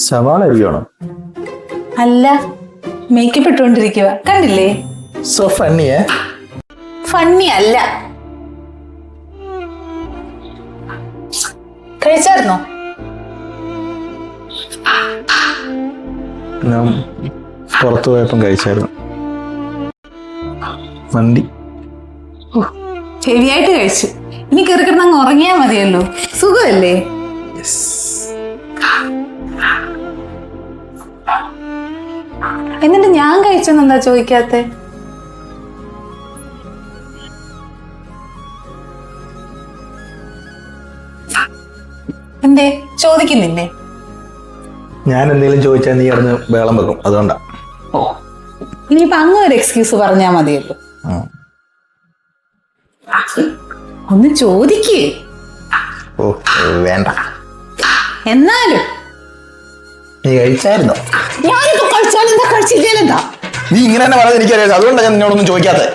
സവാള അരിയണം അല്ല, മേക്കപ്പ് ഇട്ടുകൊണ്ടിരിക്കുക, കണ്ടില്ലേ? സോ ഫണ്ണിയേ. ഫണ്ണി അല്ല. കഴിച്ചായിരുന്നോ? ഞാൻ പുറത്തു പോയപ്പം കഴിച്ചായിരുന്നു. മന്തി. ഹെവി ആയിട്ട് കഴിച്ചു. ഇനി കയറി കിടന്ന് അങ്ങ് ഉറങ്ങിയാ മതിയല്ലോ. സുഖമല്ലേ? എന്നിട്ട് ഞാൻ കഴിച്ചെന്നെന്താ ചോദിക്കാത്തെ? എന്തേ ചോദിക്കുന്നില്ലേ? ഞാൻ എന്തെങ്കിലും ചോദിച്ചാൽ നീ അറിഞ്ഞ് വേളം വെക്കും, അതുകൊണ്ടാ. ഓ, ഇനിയിപ്പൊ അങ്ങ് ഒരു എക്സ്ക്യൂസ് പറഞ്ഞാ മതിയല്ലോ. ഒന്ന് ചോദിക്കേ. ഓ വേണ്ട. എന്നാലും നീ കഴിച്ചായിരുന്നോ? ഞാനിപ്പോ കഴിച്ചാലെന്താ കഴിച്ചില്ലേലെന്താ? നീ ഇങ്ങനെ തന്നെ പറഞ്ഞത് എനിക്കറിയാം, അതുകൊണ്ടാണ് ഞാൻ നിന്നോടൊന്നും ചോദിക്കാത്തത്.